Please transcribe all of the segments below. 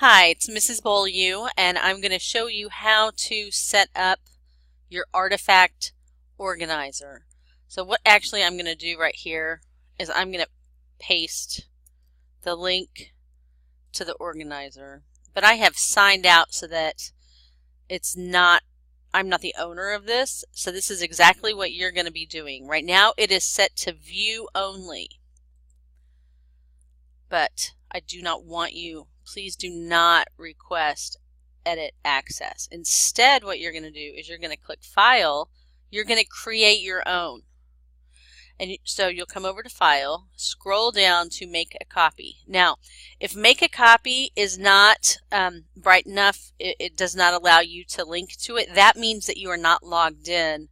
Hi, it's Mrs. Beaulieu, and I'm going to show you how to set up your artifact organizer. So what actually I'm going to do right here is I'm going to paste the link to the organizer. But I have signed out so that I'm not the owner of this. So this is exactly what you're going to be doing. Right now it is set to view only. But I do not want you, please do not request edit access. Instead, what you're going to do is you're going to click File. You're going to create your own. And so you'll come over to File, scroll down to Make a Copy. Now, if Make a Copy is not bright enough, it does not allow you to link to it, that means that you are not logged in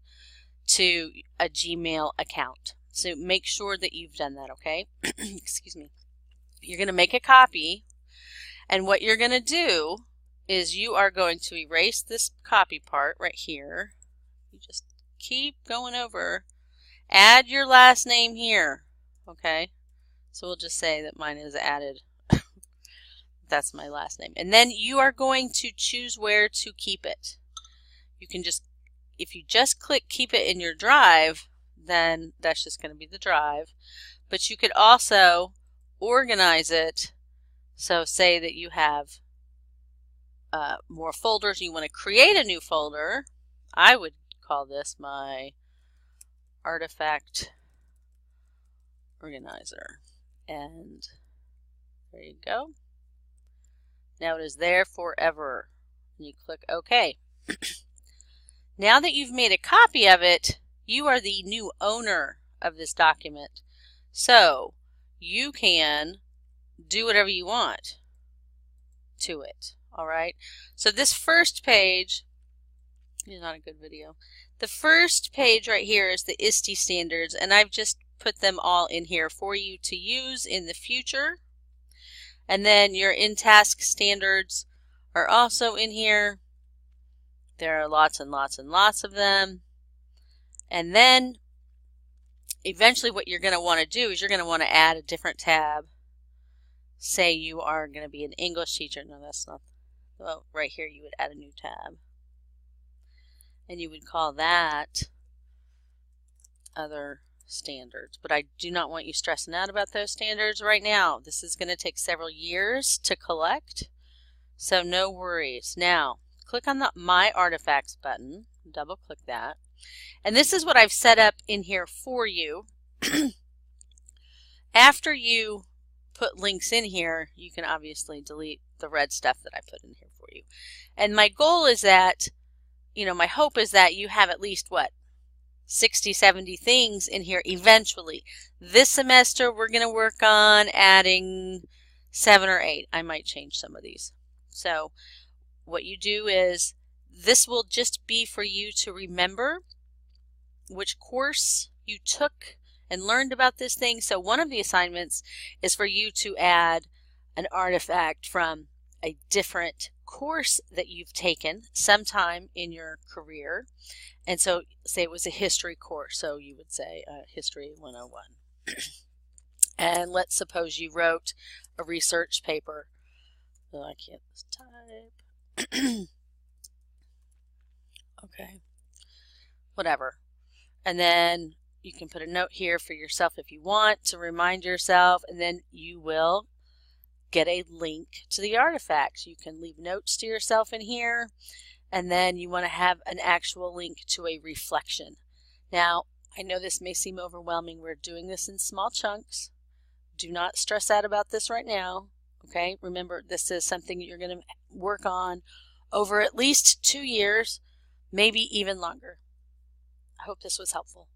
to a Gmail account. So make sure that you've done that, okay? Excuse me. You're going to make a copy, and what you're going to do is you are going to erase this copy part right here. You just keep going over. Add your last name here, okay? So we'll just say that mine is added. That's my last name. And then you are going to choose where to keep it. You can just, if you just click Keep It in Your Drive, then that's just going to be the drive. But you could also organize it. So say that you have more folders, you want to create a new folder. I would call this my artifact organizer, and there you go. Now it is there forever, and you click OK. Now that you've made a copy of it, you are the new owner of this document, so you can do whatever you want to it. All right. So this first page is not a good video. The first page right here is the ISTE standards, and I've just put them all in here for you to use in the future. And then your in-task standards are also in here. There are lots and lots and lots of them. And then eventually what you're going to want to do is you're going to want to add a different tab. Say you are going to be an English teacher. No, that's not. Well, right here you would add a new tab. And you would call that Other Standards. But I do not want you stressing out about those standards right now. This is going to take several years to collect, so no worries. Now, click on the My Artifacts button. Double click that. And this is what I've set up in here for you. After you put links in here, you can obviously delete the red stuff that I put in here for you. And my goal is that, my hope is that you have at least, 60, 70 things in here eventually. This semester we're going to work on adding 7 or 8. I might change some of these. So what you do is, this will just be for you to remember which course you took and learned about this thing. So one of the assignments is for you to add an artifact from a different course that you've taken sometime in your career. And so say it was a history course, so you would say History 101. And let's suppose you wrote a research paper. Oh, I can't type. Okay, whatever. And then you can put a note here for yourself if you want to remind yourself, and then you will get a link to the artifacts. You can leave notes to yourself in here, and then you want to have an actual link to a reflection. Now, I know this may seem overwhelming. We're doing this in small chunks. Do not stress out about this right now. Okay, remember, this is something you're going to work on over at least 2 years, maybe even longer. I hope this was helpful.